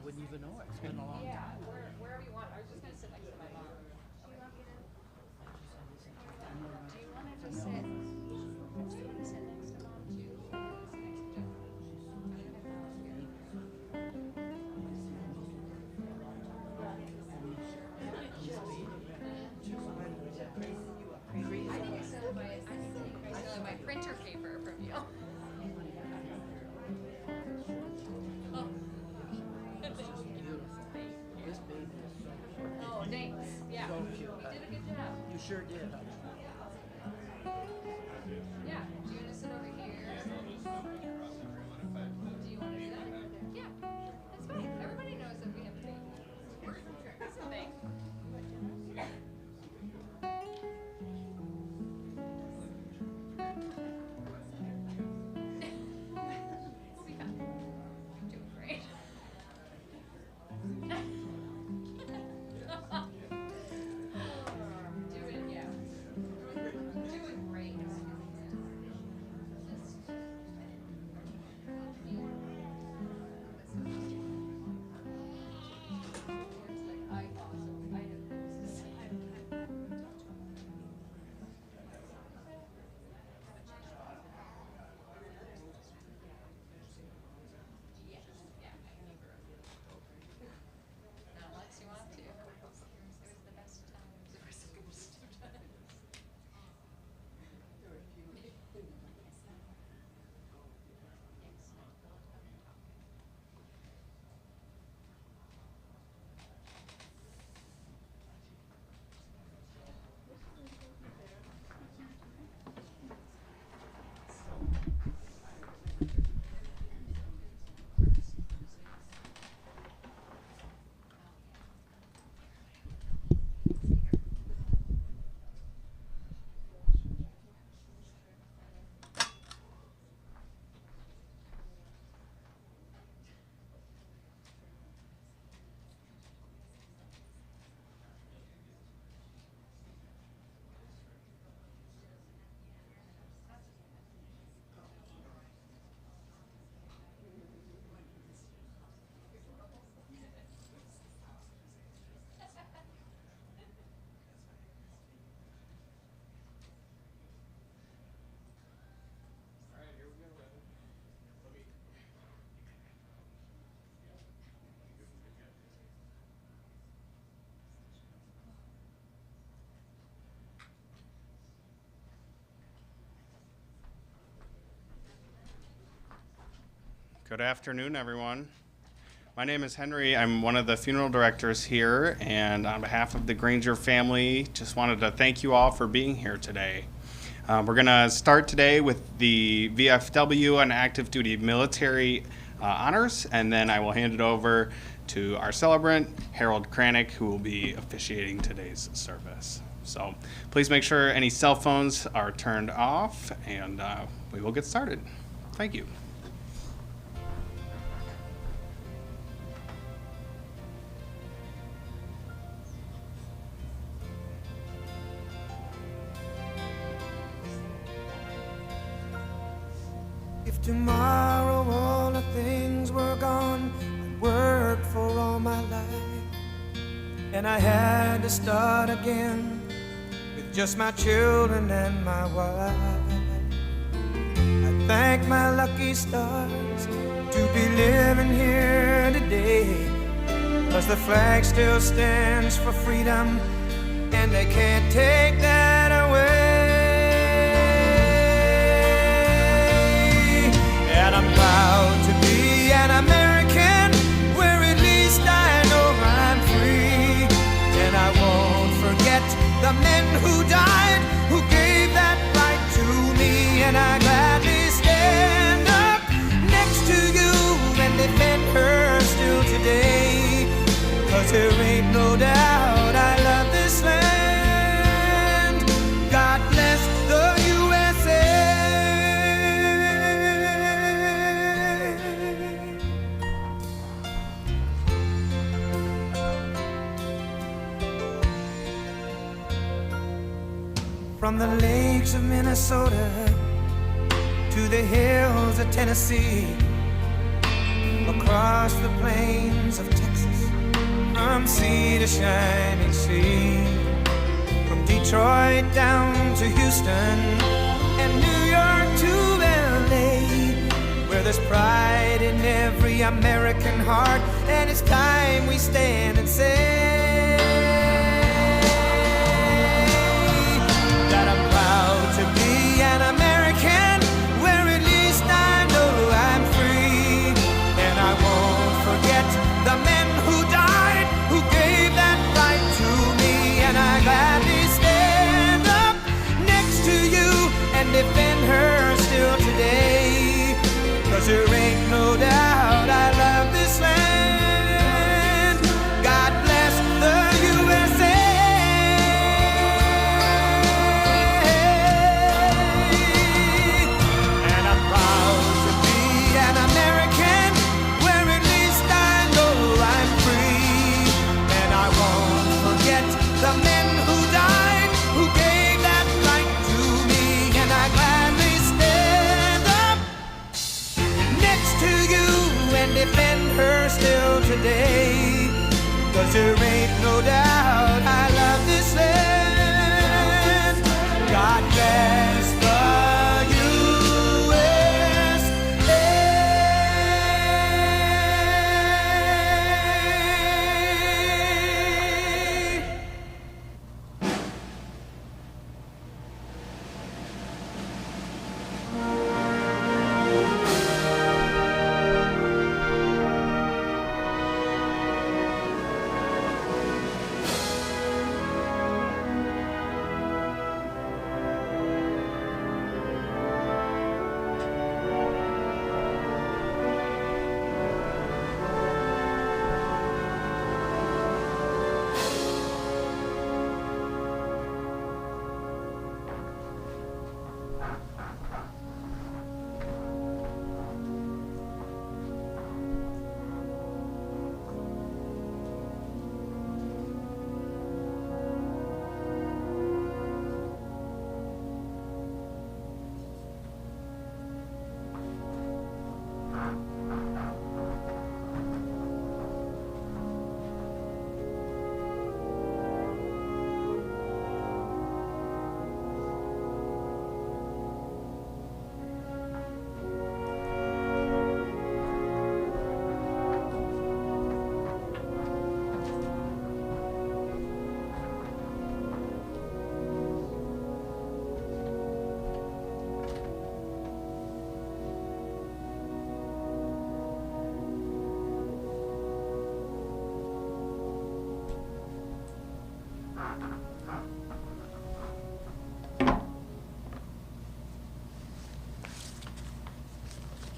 wouldn't even know it. It's been a long Yeah, time. wherever you want. I was just gonna sit next to my mom. Do you want to just sit? Do you want to sit next to mom too? Or sit next to Jeff? I think I still have my printer paper from you. Oh. This baby is so cute. Oh, thanks. Yeah. So cute. You did a good job. You sure did. Yeah. Do you want to sit over here? Do you want to do that? Yeah. That's fine. Everybody knows that we have a baby. That's a thing. We'll be fine. I'm doing great. Doing, yeah. Doing great. Not unless you want to. It was the best of times. It was the worst of times. Good afternoon, everyone. My name is Henry. I'm one of the funeral directors here, and on behalf of the Granger family, just wanted to thank you all for being here today. We're going to start today with the VFW and active duty military honors, and then I will hand it over to our celebrant, Harold Kranick, who will be officiating today's service. So please make sure any cell phones are turned off, and we will get started. Thank you. If tomorrow all the things were gone, I'd worked for all my life, and I had to start again with just my children and my wife. I thank my lucky stars to be living here today, 'cause the flag still stands for freedom, and they can't take that away. And I'm proud to be an American, where at least I know I'm free. And I won't forget the men who died, who gave that right to me. And I gladly stand up next to you and defend her still today, 'cause there ain't no doubt I love this land. God bless the USA. From the lakes of Minnesota to the hills of Tennessee, across the plains plains of Texas, from sea to shining sea, from Detroit down to Houston and New York to LA, where there's pride in every American heart, and it's time we stand and say that I'm proud to be an American, where at least I know I'm free, and I won't forget the men who died, who gave that right to me, and I gladly stand up next to you and defend her still today, 'cause there ain't no doubt I love this land. God bless the USA. And I'm proud to be an American, where at least I know I'm free, and I won't forget the men who died, who gave that right to me, and I gladly stand up next to you and defend her still today, 'cause there ain't no doubt I love this land. God bless the USA.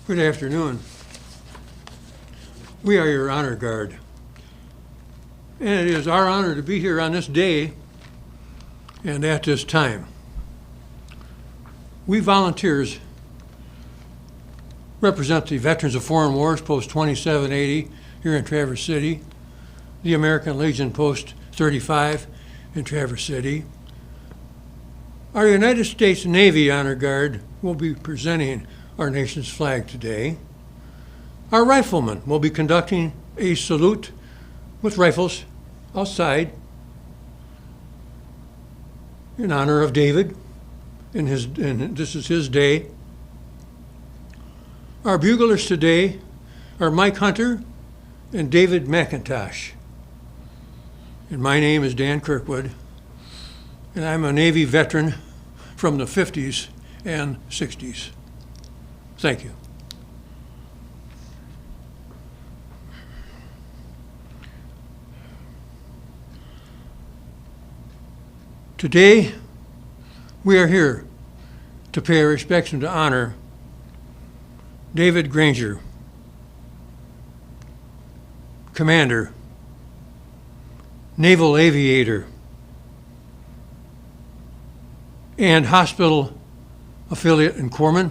Good afternoon. We are your honor guard, and it is our honor to be here on this day and at this time. We volunteers represent the Veterans of Foreign Wars, Post 2780 here in Traverse City, the American Legion Post 35 in Traverse City. Our United States Navy Honor Guard will be presenting our nation's flag today. Our riflemen will be conducting a salute with rifles outside in honor of David, and this is his day. Our buglers today are Mike Hunter and David McIntosh. And my name is Dan Kirkwood, and I'm a Navy veteran from the 50s and 60s. Thank you. Today, we are here to pay our respects and to honor David Granger, Commander, Naval Aviator, and Hospital Affiliate and Corpsman.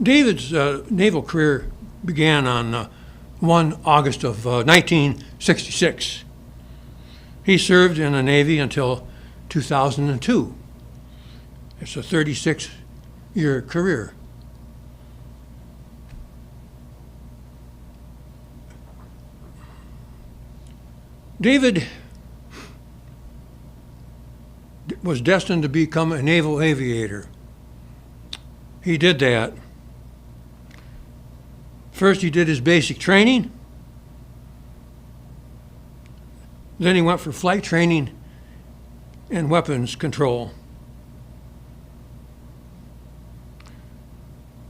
David's naval career began on 1 August of 1966. He served in the Navy until 2002. It's a 36-year career. David was destined to become a naval aviator. He did that. First, he did his basic training. Then he went for flight training and weapons control.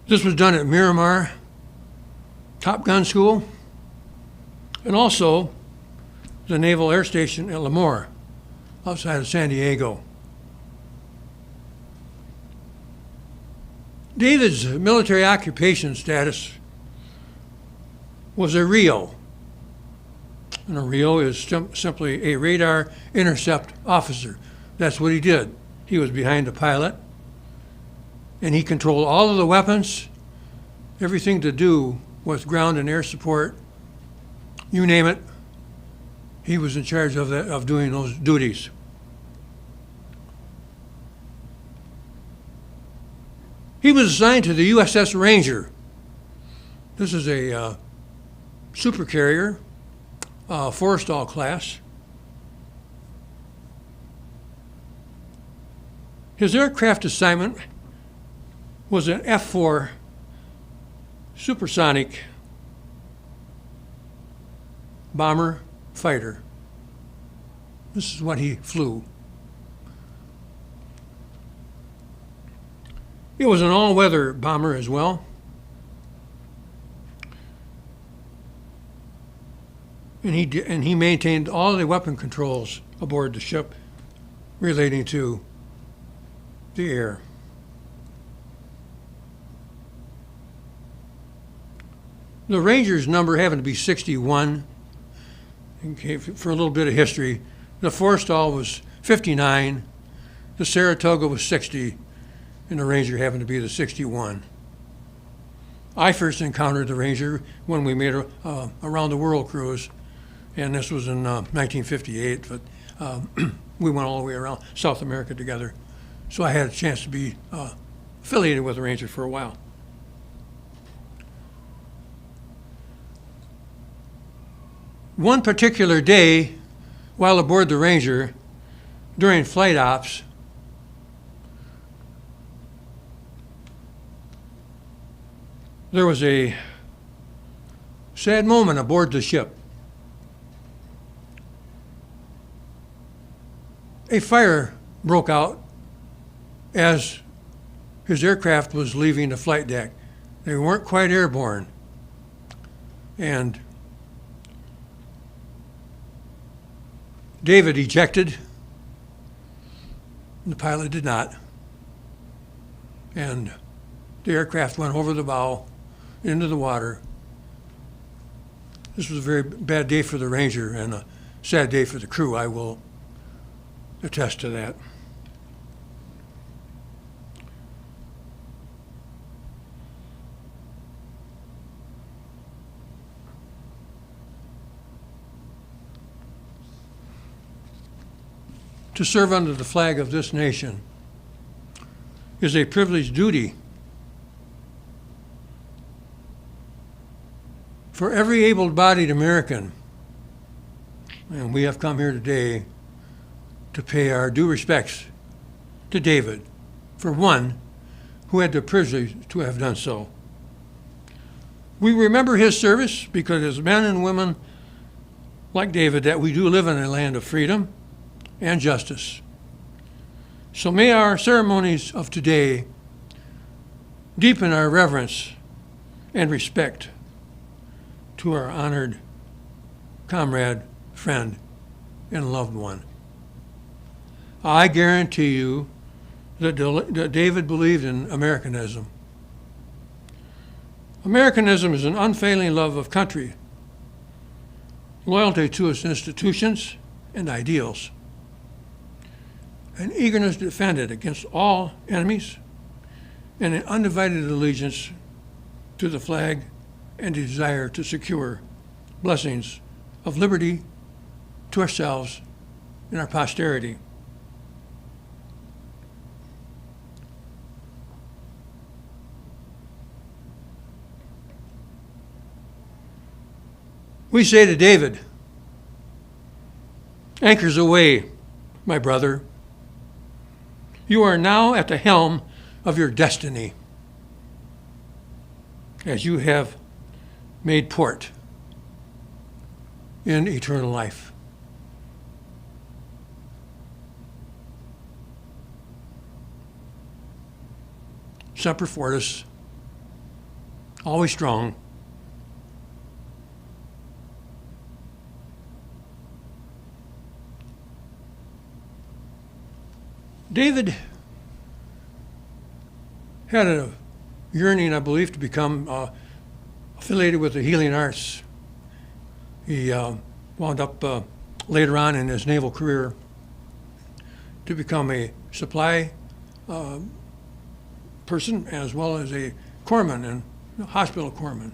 This was done at Miramar Top Gun School and also the Naval Air Station at Lemoore outside of San Diego. David's military occupation status was a RIO. And a RIO is simply a radar intercept officer. That's what he did. He was behind the pilot, and he controlled all of the weapons, everything to do with ground and air support, you name it. He was in charge of that, of doing those duties. He was assigned to the USS Ranger. This is a supercarrier, Forrestal class. His aircraft assignment was an F-4 supersonic bomber fighter. This is what he flew. It was an all-weather bomber as well. And he maintained all the weapon controls aboard the ship relating to the air. The Ranger's number happened to be 61. Okay, for a little bit of history, the Forrestal was 59, the Saratoga was 60, and the Ranger happened to be the 61. I first encountered the Ranger when we made a around the world cruise, and this was in 1958, but we went all the way around South America together. So I had a chance to be affiliated with the Ranger for a while. One particular day, while aboard the Ranger, during flight ops, there was a sad moment aboard the ship. A fire broke out as his aircraft was leaving the flight deck. They weren't quite airborne. And David ejected. The pilot did not. And the aircraft went over the bow into the water. This was a very bad day for the Ranger and a sad day for the crew. I will attest to that. To serve under the flag of this nation is a privileged duty for every able-bodied American. And we have come here today to pay our due respects to David, for one who had the privilege to have done so. We remember his service because as men and women like David, that we do live in a land of freedom and justice. So may our ceremonies of today deepen our reverence and respect to our honored comrade, friend, and loved one. I guarantee you that David believed in Americanism. Americanism is an unfailing love of country, loyalty to its institutions and ideals, an eagerness to defend it against all enemies, and an undivided allegiance to the flag and a desire to secure blessings of liberty to ourselves and our posterity. We say to David, anchors aweigh, my brother. You are now at the helm of your destiny, as you have made port in eternal life. Semper Fortis, always strong. David had a yearning, I believe, to become affiliated with the healing arts. He wound up later on in his naval career to become a supply person as well as a corpsman and hospital corpsman.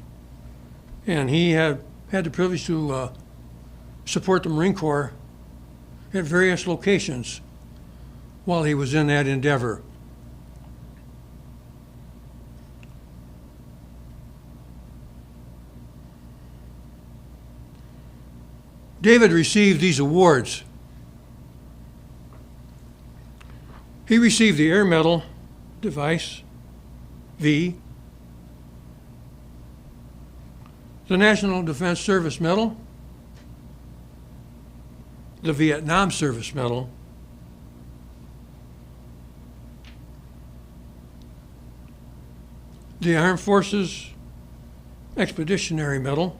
And he had the privilege to support the Marine Corps at various locations while he was in that endeavor. David received these awards. He received the Air Medal Device V, the National Defense Service Medal, the Vietnam Service Medal, the Armed Forces Expeditionary Medal,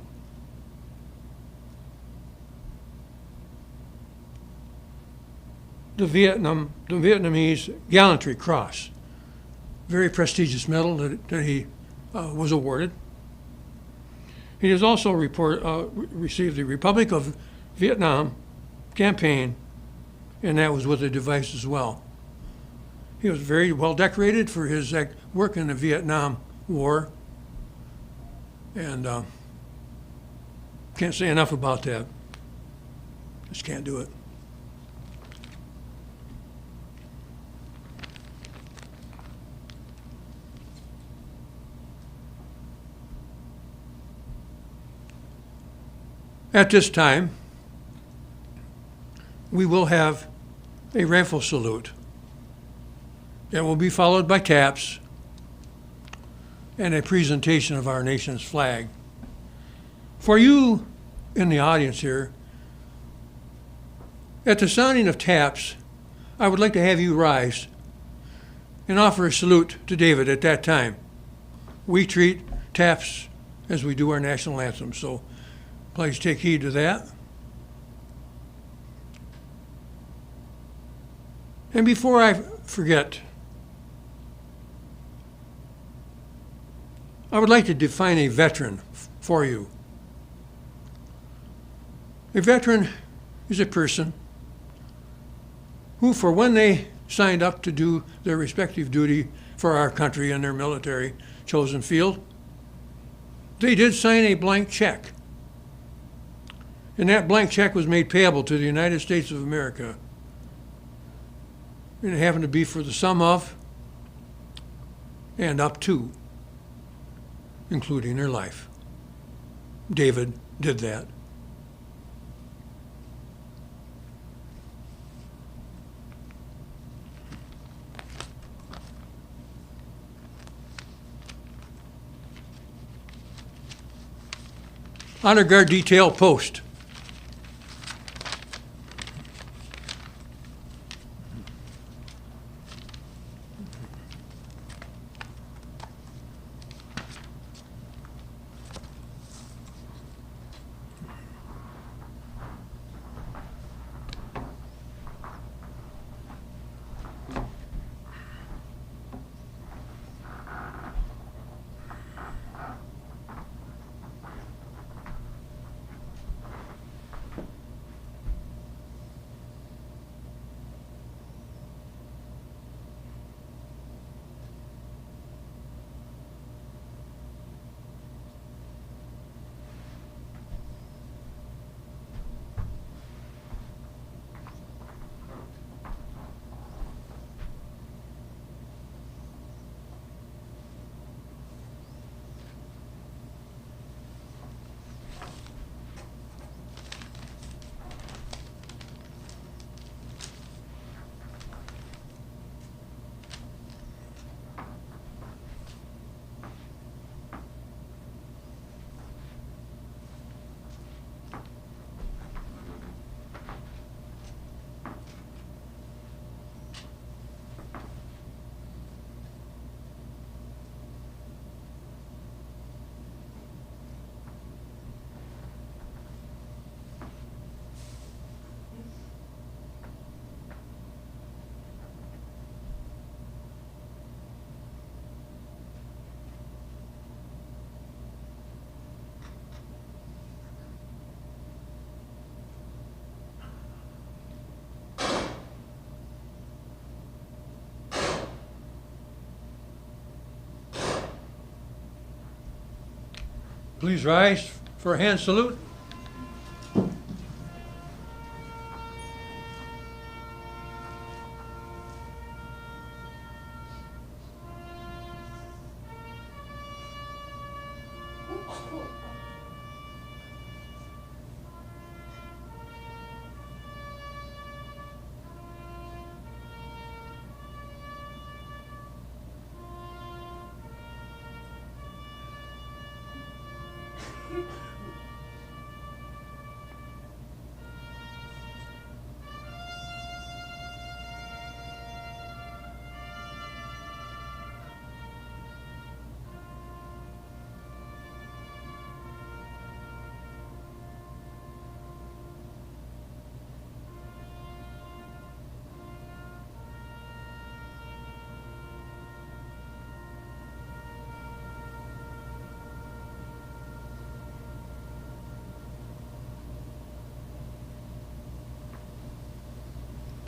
the Vietnamese Gallantry Cross, very prestigious medal that he was awarded. He has also received the Republic of Vietnam campaign, and that was with a device as well. He was very well decorated for his work in the Vietnam War, and can't say enough about that. Just can't do it. At this time, we will have a rifle salute that will be followed by taps and a presentation of our nation's flag. For you in the audience here, at the sounding of taps, I would like to have you rise and offer a salute to David at that time. We treat taps as we do our national anthem, so please take heed to that. And before I forget, I would like to define a veteran for you. A veteran is a person who, for when they signed up to do their respective duty for our country in their military chosen field, they did sign a blank check. And that blank check was made payable to the United States of America. And it happened to be for the sum of and up to, including their life. David did that. Honor Guard Detail Post. Please rise for a hand salute.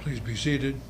Please be seated.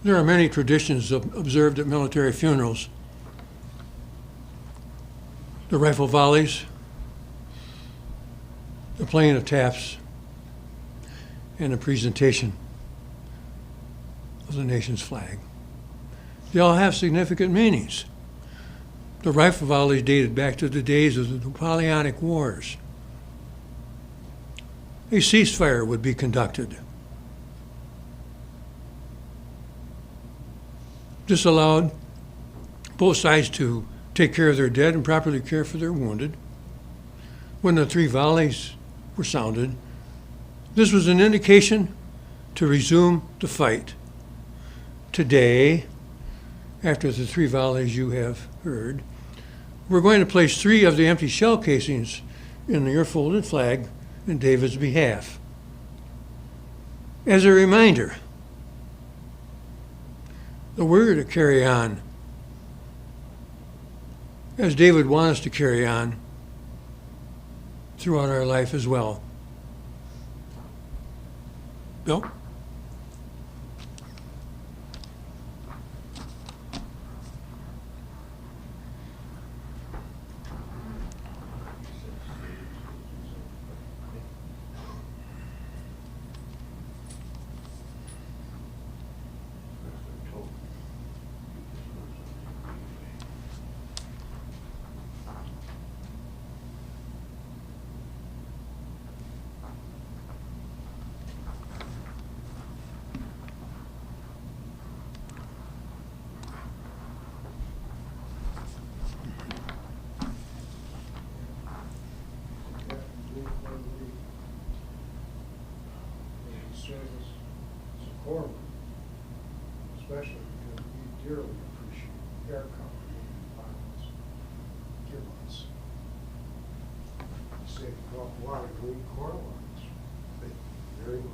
There are many traditions observed at military funerals. The rifle volleys, the playing of taps, and the presentation of the nation's flag. They all have significant meanings. The rifle volleys dated back to the days of the Napoleonic Wars. A ceasefire would be conducted. This allowed both sides to take care of their dead and properly care for their wounded. When the 3 volleys were sounded, this was an indication to resume the fight. Today, after the 3 volleys you have heard, we're going to place 3 of the empty shell casings in your folded flag in David's behalf. As a reminder that we're to carry on as David wanted us to carry on throughout our life as well. Bill? Especially because we dearly appreciate their company and violence give us. They save an awful lot of green corn lines. Thank you very much.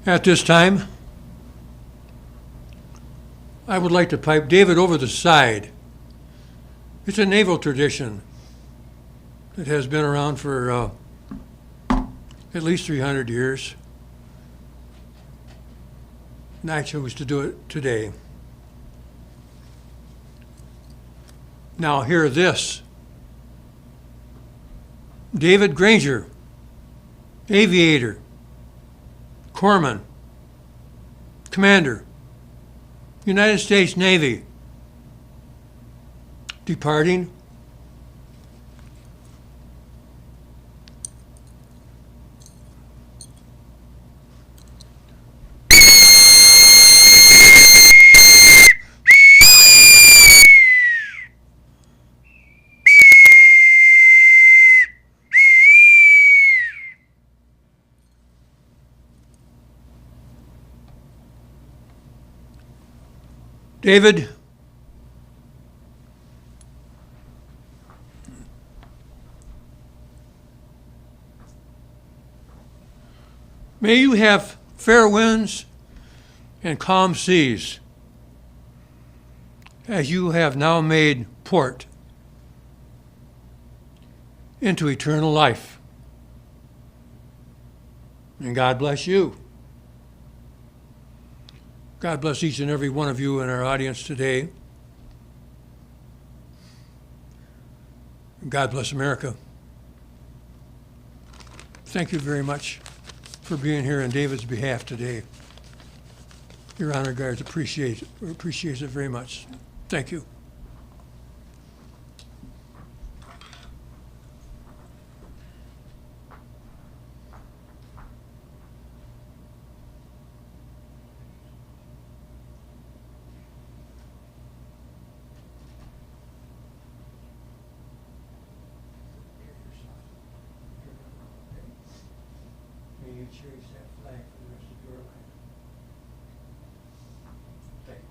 At this time, I would like to pipe David over the side. It's a naval tradition that has been around for at least 300 years. And I chose to do it today. Now hear this. David Granger, aviator, corpsman, commander, United States Navy, departing David, may you have fair winds and calm seas as you have now made port into eternal life. And God bless you. God bless each and every one of you in our audience today. God bless America. Thank you very much for being here on David's behalf today. Your honor guards appreciates it very much. Thank you. May you cherish that flag for the rest of your life. Thank you.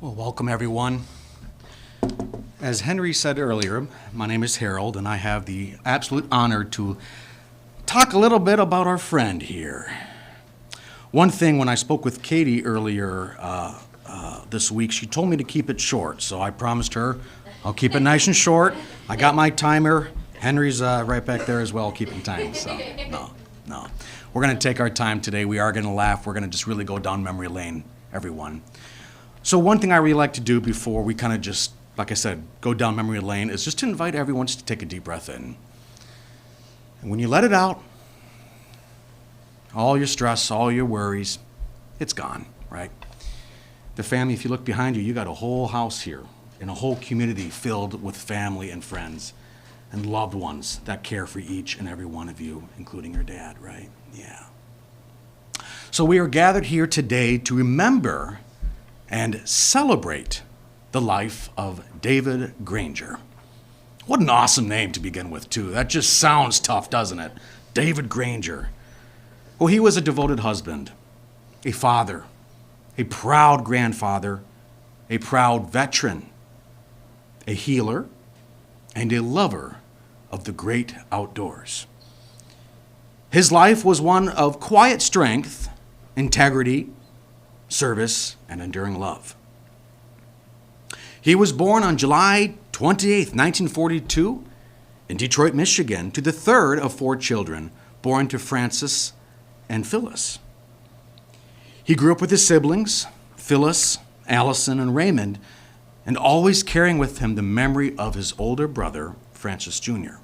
Well, welcome everyone. As Henry said earlier, my name is Harold, and I have the absolute honor to talk a little bit about our friend here. One thing, when I spoke with Katie earlier this week, she told me to keep it short, so I promised her I'll keep it nice and short. I got my timer. Henry's right back there as well, keeping time, so no. We're going to take our time today. We are going to laugh. We're going to just really go down memory lane, everyone. So one thing I really like to do before we kind of just, like I said, go down memory lane is just to invite everyone just to take a deep breath in. And when you let it out, all your stress, all your worries, it's gone, right? The family, if you look behind you, you got a whole house here and a whole community filled with family and friends and loved ones that care for each and every one of you, including your dad, right? Yeah. So we are gathered here today to remember and celebrate the life of David Granger. What an awesome name to begin with, too. That just sounds tough, doesn't it? David Granger. Well, he was a devoted husband, a father, a proud grandfather, a proud veteran, a healer, and a lover of the great outdoors. His life was one of quiet strength, integrity, service, and enduring love. He was born on July 28, 1942, in Detroit, Michigan, to the third of 4 children born to Francis and Phyllis. He grew up with his siblings, Phyllis, Allison, and Raymond, and always carrying with him the memory of his older brother, Francis Jr.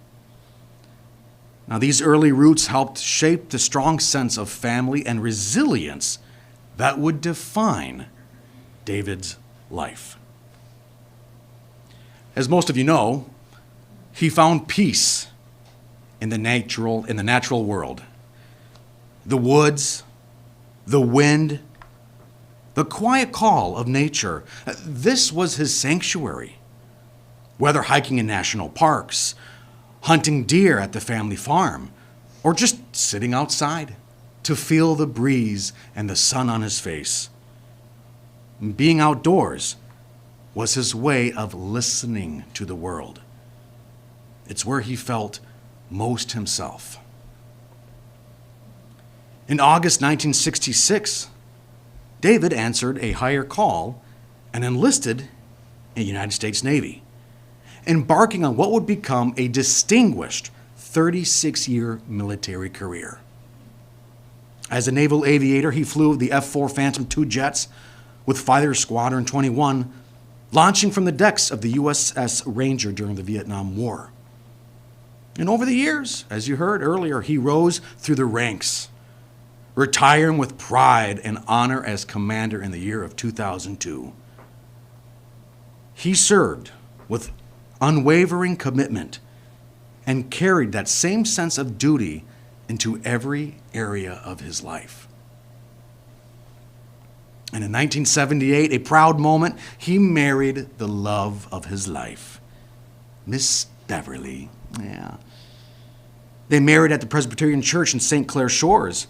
Now, these early roots helped shape the strong sense of family and resilience that would define David's life. As most of you know, he found peace in the natural world. The woods, the wind, the quiet call of nature. This was his sanctuary. Whether hiking in national parks, hunting deer at the family farm, or just sitting outside to feel the breeze and the sun on his face. Being outdoors was his way of listening to the world. It's where he felt most himself. In August 1966, David answered a higher call and enlisted in the United States Navy, embarking on what would become a distinguished 36-year military career. As a naval aviator, he flew the F-4 Phantom II jets with Fighter Squadron 21, launching from the decks of the USS Ranger during the Vietnam War. And over the years, as you heard earlier, he rose through the ranks, retiring with pride and honor as commander in the year of 2002. He served with unwavering commitment and carried that same sense of duty into every area of his life. And in 1978, a proud moment, he married the love of his life, Miss Beverly. Yeah. They married at the Presbyterian Church in St. Clair Shores.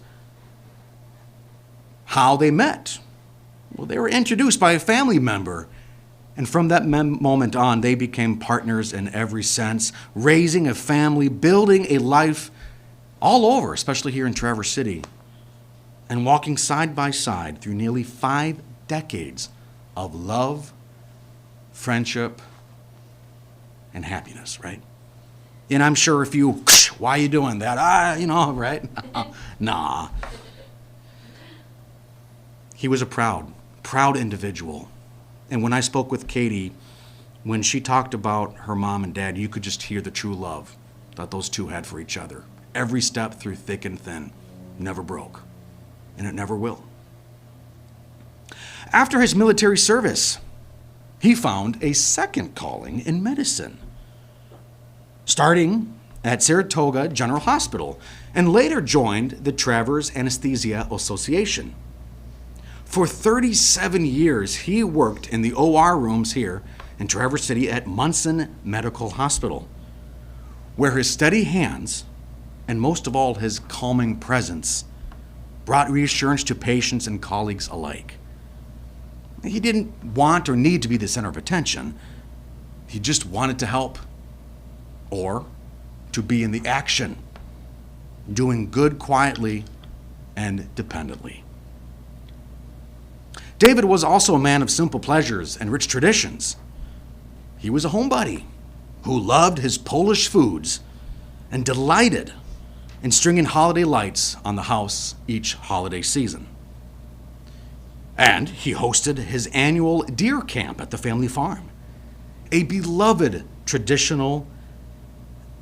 How they met? Well, they were introduced by a family member. And from that moment on, they became partners in every sense, raising a family, building a life all over, especially here in Traverse City, and walking side by side through nearly 5 decades of love, friendship, and happiness, right? And I'm sure if you, why are you doing that? Right? Nah. He was a proud individual. And when I spoke with Katie, when she talked about her mom and dad, you could just hear the true love that those two had for each other. Every step through thick and thin, never broke, and it never will. After his military service, he found a second calling in medicine, starting at Saratoga General Hospital, and later joined the Traverse Anesthesia Association. For 37 years, he worked in the OR rooms here in Traverse City at Munson Medical Hospital, where his steady hands, and most of all his calming presence, brought reassurance to patients and colleagues alike. He didn't want or need to be the center of attention. He just wanted to help, or to be in the action, doing good quietly and dependently. David was also a man of simple pleasures and rich traditions. He was a homebody who loved his Polish foods and delighted in stringing holiday lights on the house each holiday season. And he hosted his annual deer camp at the family farm, a beloved traditional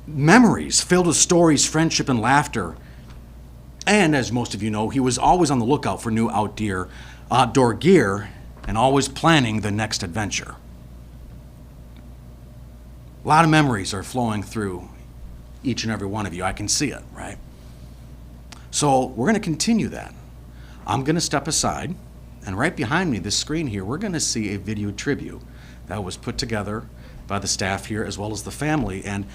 memories filled with stories, friendship, and laughter. And as most of you know, he was always on the lookout for new outdoor gear and always planning the next adventure. A lot of memories are flowing through each and every one of you. I can see it, right? So we're going to continue that. I'm going to step aside, and right behind me, this screen here, we're going to see a video tribute that was put together by the staff here as well as the family. And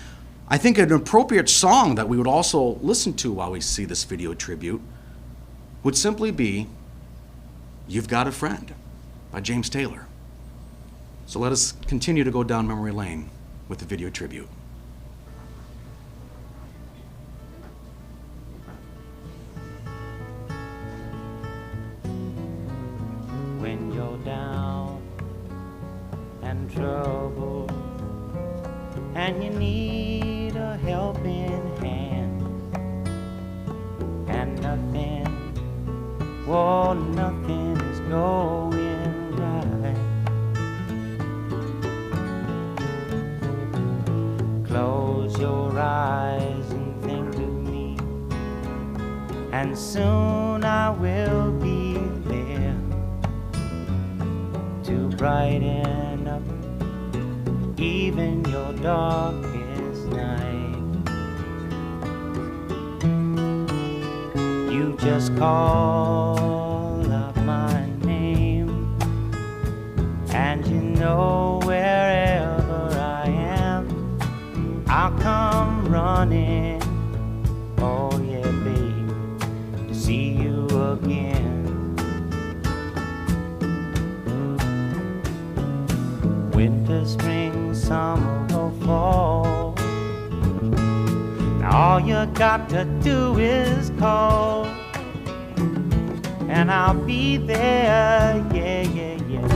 I think an appropriate song that we would also listen to while we see this video tribute would simply be "You've Got a Friend" by James Taylor. So let us continue to go down memory lane with the video tribute. When you're down and troubled and you need a helping hand, and nothing is going right, close your eyes and think of me, and soon I will be there to brighten up even your darkest night. You just call out my name, and you know wherever I am, I'll come running. Oh yeah, babe, to see you again. Winter, spring, summer, or fall, now all you got to do is call, and I'll be there, yeah, yeah, yeah.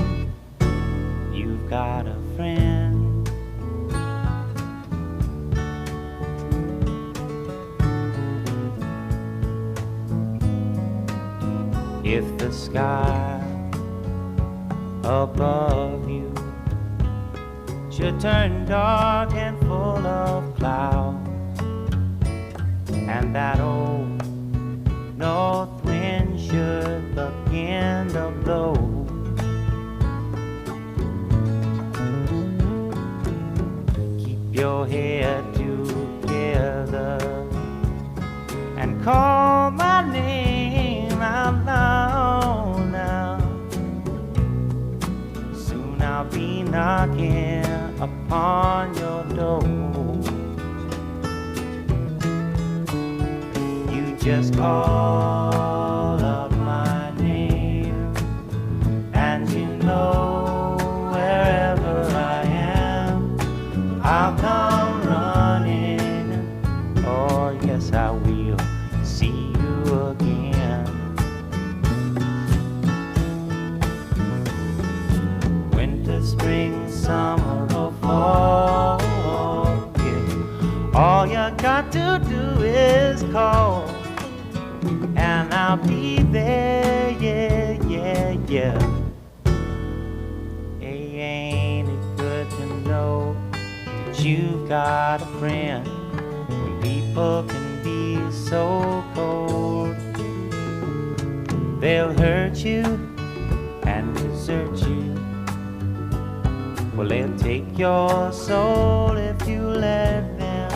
You've got a friend. If the sky above you should turn dark and full of clouds, and that old north wind should begin to blow, keep your head together and call my name out loud now. Soon I'll be knocking upon your door. You just call out my name, and you know wherever I am, I'll come running. Oh yes, I will see you again. Winter, spring, summer, or fall, yeah. All you got to do is call, and I'll be there, yeah, yeah, yeah. Hey, ain't it good to know that you've got a friend when people can be so cold? They'll hurt you and desert you. Well, they'll take your soul if you let them.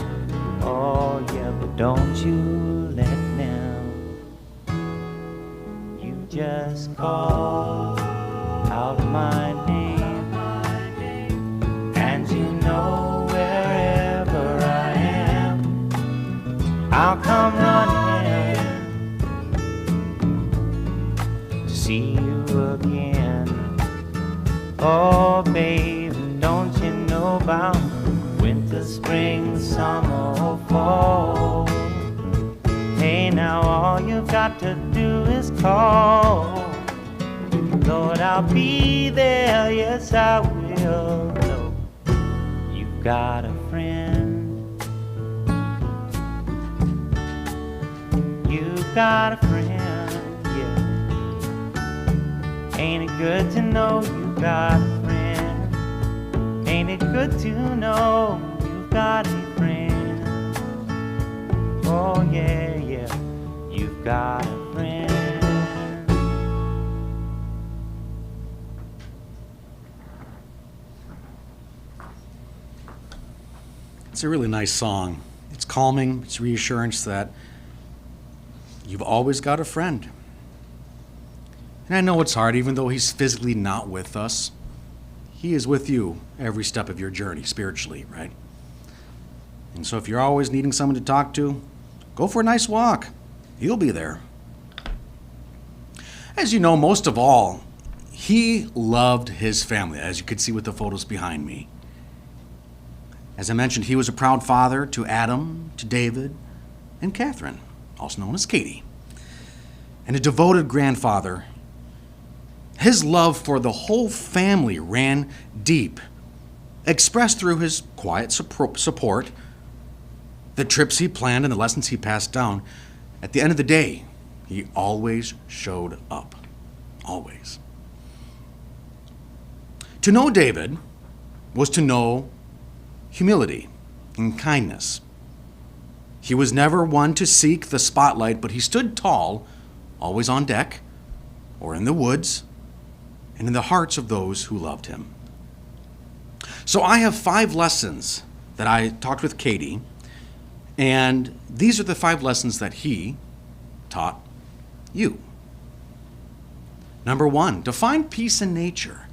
Oh yeah, but don't you let them. You just call out my name, and you know wherever I am, I'll come running to see you again. Oh, baby, don't you know about winter, spring, summer, or fall? Hey, now all you've got to do is call. Lord, I'll be there, yes, I will. Know you've got a friend. You've got a friend, yeah. Ain't it good to know you've got a friend? Ain't it good to know you've got a friend? Oh, yeah, yeah, you've got a friend. It's a really nice song. It's calming, it's reassurance that you've always got a friend. And I know it's hard, even though he's physically not with us. He is with you every step of your journey, spiritually, right? And so if you're always needing someone to talk to, go for a nice walk. He'll be there. As you know, most of all, he loved his family, as you can see with the photos behind me. As I mentioned, he was a proud father to Adam, to David, and Catherine, also known as Katie, and a devoted grandfather. His love for the whole family ran deep, expressed through his quiet support, the trips he planned, and the lessons he passed down. At the end of the day, he always showed up. Always. To know David was to know humility and kindness. He was never one to seek the spotlight, but he stood tall, always on deck or in the woods, and in the hearts of those who loved him. So I have 5 lessons that I talked with Katie, and these are the 5 lessons that he taught you. Number 1, to find peace in nature.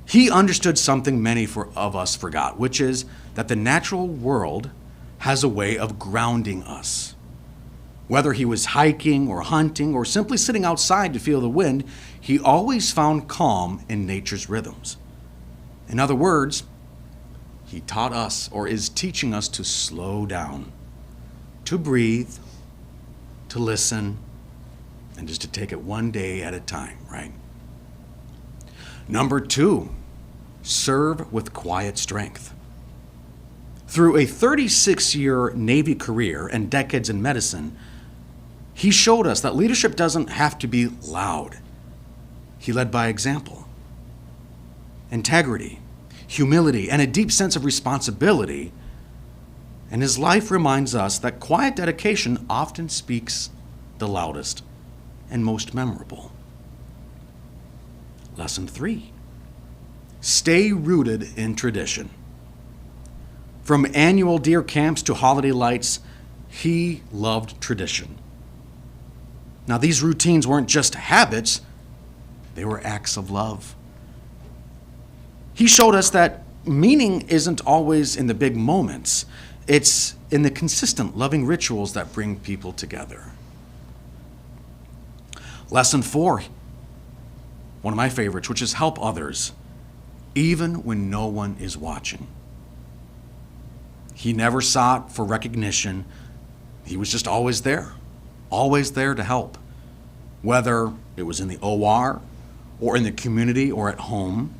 He understood something many of us forgot, which is that the natural world has a way of grounding us. Whether he was hiking or hunting or simply sitting outside to feel the wind, he always found calm in nature's rhythms. In other words, he taught us, or is teaching us, to slow down, to breathe, to listen, and just to take it one day at a time, right? Number 2, serve with quiet strength. Through a 36-year Navy career and decades in medicine, he showed us that leadership doesn't have to be loud. He led by example. Integrity, humility, and a deep sense of responsibility. And his life reminds us that quiet dedication often speaks the loudest and most memorable. Lesson 3, stay rooted in tradition. From annual deer camps to holiday lights, he loved tradition. Now, these routines weren't just habits, they were acts of love. He showed us that meaning isn't always in the big moments. It's in the consistent, loving rituals that bring people together. Lesson 4, one of my favorites, which is help others, even when no one is watching. He never sought for recognition. He was just always there to help. Whether it was in the OR or in the community or at home,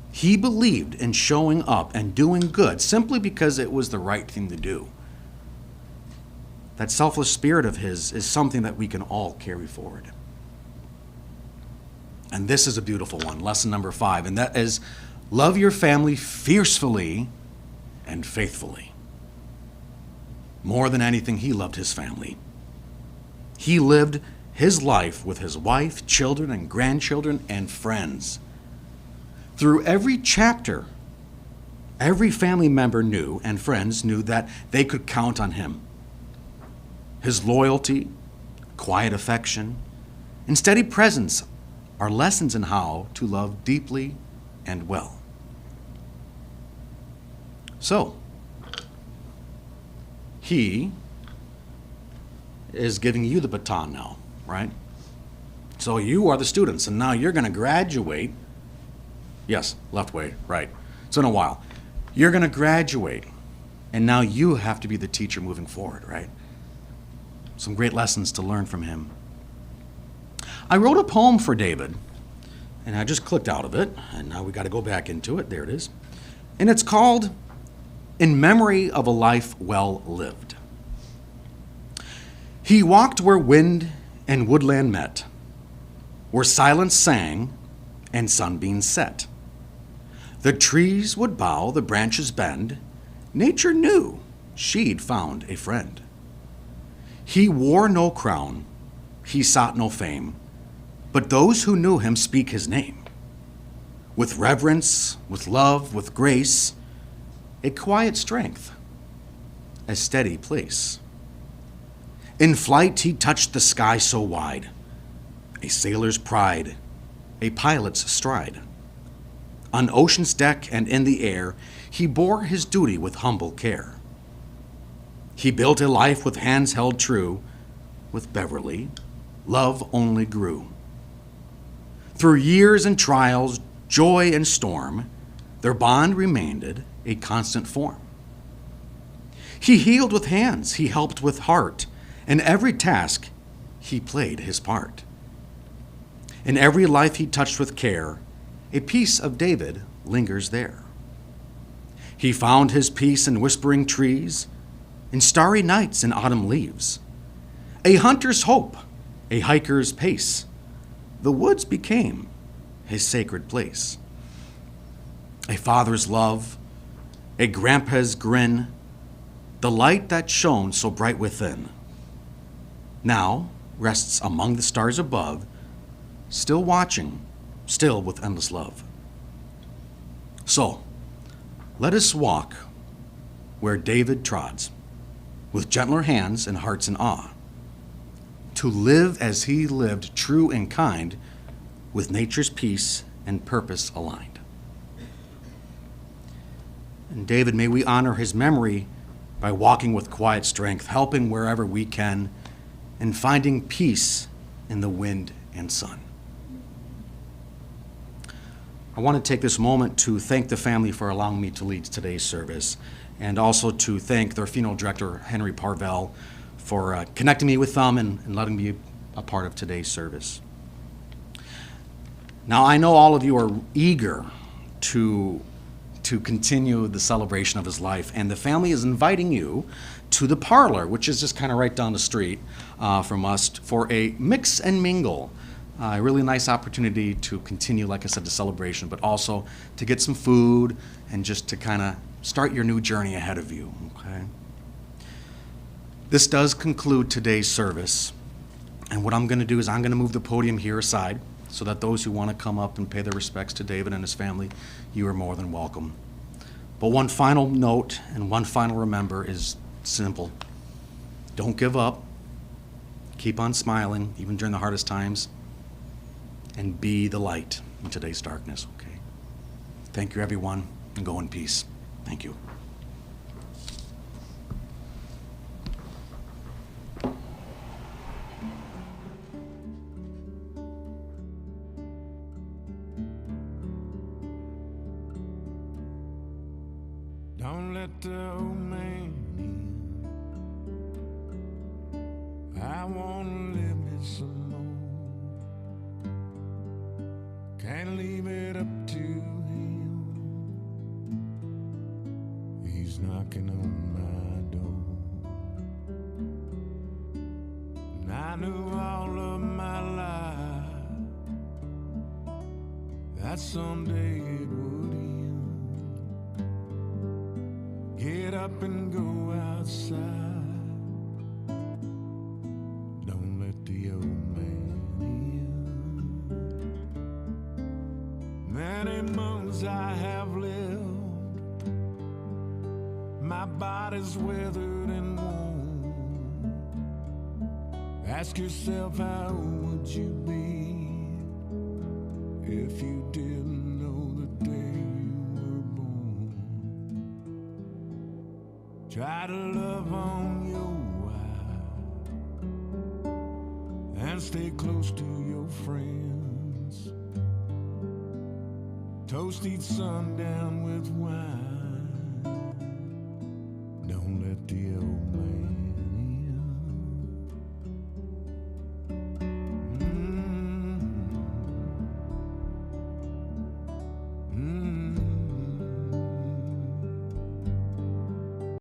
he believed in showing up and doing good simply because it was the right thing to do. That selfless spirit of his is something that we can all carry forward. And this is a beautiful one, lesson number 5, and that is love your family fiercely and faithfully. More than anything, he loved his family. He lived his life with his wife, children, and grandchildren, and friends. Through every chapter, every family member knew, and friends knew, that they could count on him. His loyalty, quiet affection, and steady presence are lessons in how to love deeply and well. So, he is giving you the baton now, right? So you are the students, and now you're going to graduate Yes, left way, right. It's been a while. You're going to graduate, and now you have to be the teacher moving forward, right? Some great lessons to learn from him. I wrote a poem for David, and I just clicked out of it, and now we got to go back into it. There it is. And it's called In Memory of a Life Well Lived. He walked where wind and woodland met, where silence sang and sunbeams set. The trees would bow, the branches bend. Nature knew she'd found a friend. He wore no crown, he sought no fame, but those who knew him speak his name. With reverence, with love, with grace, a quiet strength, a steady place. In flight he touched the sky so wide, a sailor's pride, a pilot's stride. On ocean's deck and in the air, he bore his duty with humble care. He built a life with hands held true. With Beverly, love only grew. Through years and trials, joy and storm, their bond remained a constant form. He healed with hands, he helped with heart. In every task, he played his part. In every life he touched with care, a piece of David lingers there. He found his peace in whispering trees, in starry nights and autumn leaves. A hunter's hope, a hiker's pace, the woods became his sacred place. A father's love, a grandpa's grin, the light that shone so bright within, now rests among the stars above, still watching, still with endless love. So, let us walk where David trods, with gentler hands and hearts in awe, to live as he lived, true and kind, with nature's peace and purpose aligned. And David, may we honor his memory by walking with quiet strength, helping wherever we can, and finding peace in the wind and sun. I want to take this moment to thank the family for allowing me to lead today's service, and also to thank their funeral director, Henry Parvell, for connecting me with them and letting me be a part of today's service. Now, I know all of you are eager to continue the celebration of his life, and the family is inviting you to the parlor, which is just kind of right down the street from us, for a mix and mingle. A really nice opportunity to continue, like I said, the celebration, but also to get some food and just to kind of start your new journey ahead of you, okay? This does conclude today's service, and what I'm going to do is I'm going to move the podium here aside so that those who want to come up and pay their respects to David and his family, you are more than welcome. But one final note and one final remember is simple. Don't give up. Keep on smiling, even during the hardest times, and be the light in today's darkness, okay? Thank you, everyone, and go in peace. Thank you. Don't let the old man in. I wanna live me some more. Can't leave it up to him. He's knocking on my door. And I knew all of my life that someday it would end. Get up and go outside. Don't let the old man in. Many months I have lived. My body's weathered and worn. Ask yourself, how would you be if you didn't know the day you were born? Try to love on your wife and stay close to your friends. toast each sundown with wine. Don't let the